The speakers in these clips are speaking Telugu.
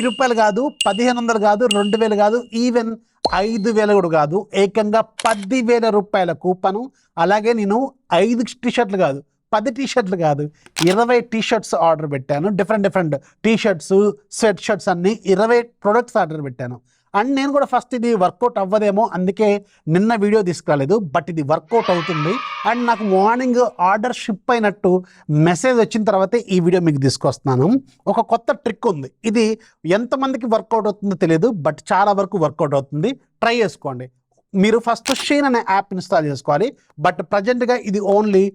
రూపాయలు కాదు, 1500 కాదు, 2000 కాదు, ఈవెన్ 5000 కూడా కాదు, ఏకంగా 10,000 రూపాయల కూపను. అలాగే నేను 5 టీషర్ట్లు కాదు, 10 టీషర్ట్లు కాదు, 20 టీషర్ట్స్ ఆర్డర్ పెట్టాను. డిఫరెంట్ టీషర్ట్స్, స్వెట్ షర్ట్స్ అన్ని 20 ప్రొడక్ట్స్ ఆర్డర్ పెట్టాను. అండ్ నేను కూడా ఫస్ట్ ఇది వర్కౌట్ అవ్వదేమో, అందుకే నిన్న వీడియో తీసుకురాలేదు. బట్ ఇది వర్కౌట్ అవుతుంది. అండ్ నాకు మార్నింగ్ ఆర్డర్ షిప్ అయినట్టు మెసేజ్ వచ్చిన తర్వాతే ఈ వీడియో మీకు తీసుకొస్తున్నాను. ఒక కొత్త ట్రిక్ ఉంది. ఇది ఎంతమందికి వర్కౌట్ అవుతుందో తెలియదు, బట్ చాలా వరకు వర్కౌట్ అవుతుంది. ట్రై చేసుకోండి. మీరు ఫస్ట్ షీన్ అనే యాప్ ఇన్స్టాల్ చేసుకోవాలి. బట్ ప్రజెంట్గా ఇది ఓన్లీ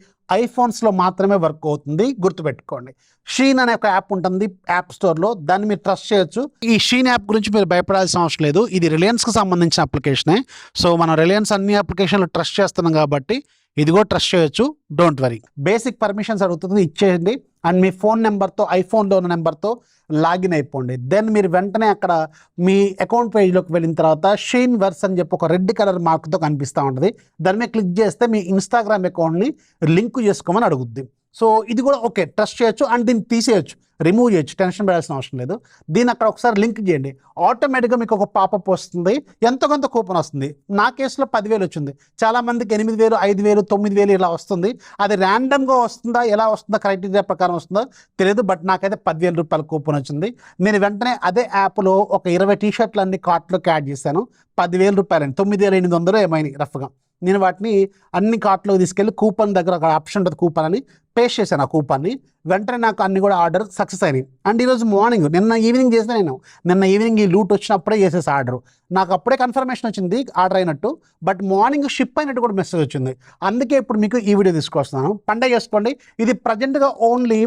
ఐఫోన్స్లో మాత్రమే వర్క్ అవుతుంది, గుర్తుపెట్టుకోండి. షీన్ అనే ఒక యాప్ ఉంటుంది యాప్ స్టోర్లో, దాన్ని మీరు ట్రస్ట్ చేయొచ్చు. ఈ షీన్ యాప్ గురించి మీరు భయపడాల్సిన అవసరం లేదు. ఇది రిలయన్స్కి సంబంధించిన అప్లికేషనే. సో మనం రిలయన్స్ అన్ని అప్లికేషన్లు ట్రస్ట్ చేస్తున్నాం కాబట్టి ఇది కూడా ట్రస్ట్ చేయొచ్చు. Don't worry. బేసిక్ పర్మిషన్స్ అడుగుతుంది, ఇచ్చేయండి. అండ్ మీ ఫోన్ నెంబర్తో, ఐఫోన్లో ఉన్న నెంబర్తో లాగిన్ అయిపోండి. దెన్ మీరు వెంటనే అక్కడ మీ అకౌంట్ పేజ్లోకి వెళ్ళిన తర్వాత షీన్ వర్స్ అని చెప్పి ఒక రెడ్ కలర్ మార్క్తో కనిపిస్తూ ఉంటుంది. దాని మీద క్లిక్ చేస్తే మీ ఇన్స్టాగ్రామ్ అకౌంట్ని లింక్ చేసుకోమని అడుగుద్ది. సో ఇది కూడా ఓకే, ట్రస్ట్ చేయొచ్చు. అండ్ దీన్ని తీసేయచ్చు, రిమూవ్ చేయొచ్చు, టెన్షన్ పడాల్సిన అవసరం లేదు. దీన్ని అక్కడ ఒకసారి లింక్ చేయండి, ఆటోమేటిక్గా మీకు ఒక పాపప్ వస్తుంది, ఎంతో కొంత కూపన్ వస్తుంది. నా కేసులో 10,000 వచ్చింది. చాలామందికి 8,000, 5,000, 9,000 ఇలా వస్తుంది. అది ర్యాండమ్గా వస్తుందా, ఎలా వస్తుందా, క్రైటీరియా ప్రకారం వస్తుందో తెలియదు. బట్ నాకైతే 10,000 రూపాయల కూపన్ వచ్చింది. నేను వెంటనే అదే యాప్లో ఒక 20 టీషర్ట్లు అన్ని కార్ట్లోకి యాడ్ చేశాను. 10,000 రూపాయలు, 9,800 ఏమైనాయి రఫ్గా. నేను వాటిని అన్ని కార్ట్లోకి తీసుకెళ్ళి కూపన్ దగ్గర ఒక ఆప్షన్ ఉంటుంది, కూపన్ అని పేస్ట్ చేశాను. ఆ కూపన్ని వెంటనే నాకు అన్ని కూడా ఆర్డర్ సక్సెస్ అయినాయి. అండ్ ఈరోజు మార్నింగ్, నిన్న ఈవినింగ్ చేసిన నేను, నిన్న ఈవినింగ్ ఈ లూట్ వచ్చినప్పుడే చేసేసి ఆర్డర్. నాకు అప్పుడే కన్ఫర్మేషన్ వచ్చింది ఆర్డర్ అయినట్టు, బట్ మార్నింగ్ షిప్ అయినట్టు కూడా మెసేజ్ వచ్చింది. అందుకే ఇప్పుడు మీకు ఈ వీడియో తీసుకొస్తున్నాను. పండగ చేసుకోండి. ఇది ప్రజెంట్గా ఓన్లీ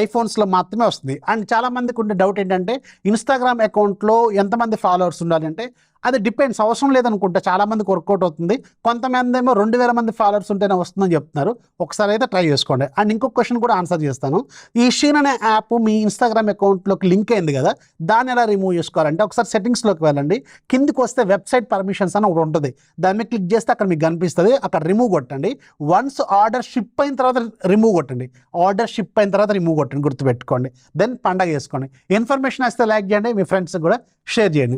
ఐఫోన్స్లో మాత్రమే వస్తుంది. అండ్ చాలామందికి ఉండే డౌట్ ఏంటంటే ఇన్స్టాగ్రామ్ అకౌంట్లో ఎంతమంది ఫాలోవర్స్ ఉండాలి అంటే, అది డిపెండ్స్, అవసరం లేదనుకుంటే చాలామందికి వర్కౌట్ అవుతుంది. కొంతమంది ఏమో 2,000 మంది ఫాలోవర్స్ ఉంటేనే వస్తుందని చెప్తున్నారు. ఒకసారి అయితే ట్రై చేసుకోండి. అండ్ ఇంకొక క్వశ్చన్ కూడా ఆన్సర్ చేస్తాను. ఈ షీన్ అనే యాప్ మీ ఇన్స్టాగ్రామ్ అకౌంట్లోకి లింక్ అయింది కదా, దాన్ని ఎలా రిమూవ్ చేసుకోవాలంటే ఒకసారి సెట్టింగ్స్లోకి వెళ్ళండి. కిందికి వస్తే వెబ్సైట్ పర్మిషన్స్ అని ఒకటి ఉంటుంది, దాని మీద క్లిక్ చేస్తే అక్కడ మీకు కనిపిస్తుంది. అక్కడ రిమూవ్ కొట్టండి. వన్స్ ఆర్డర్ షిప్ అయిన తర్వాత రిమూవ్ కొట్టండి. ఆర్డర్ షిప్ అయిన తర్వాత రిమూవ్ కొట్టండి, గుర్తుపెట్టుకోండి. దెన్ పండగ చేసుకోండి. ఇన్ఫర్మేషన్ వస్తే లైక్ చేయండి, మీ ఫ్రెండ్స్కి కూడా షేర్ చేయండి.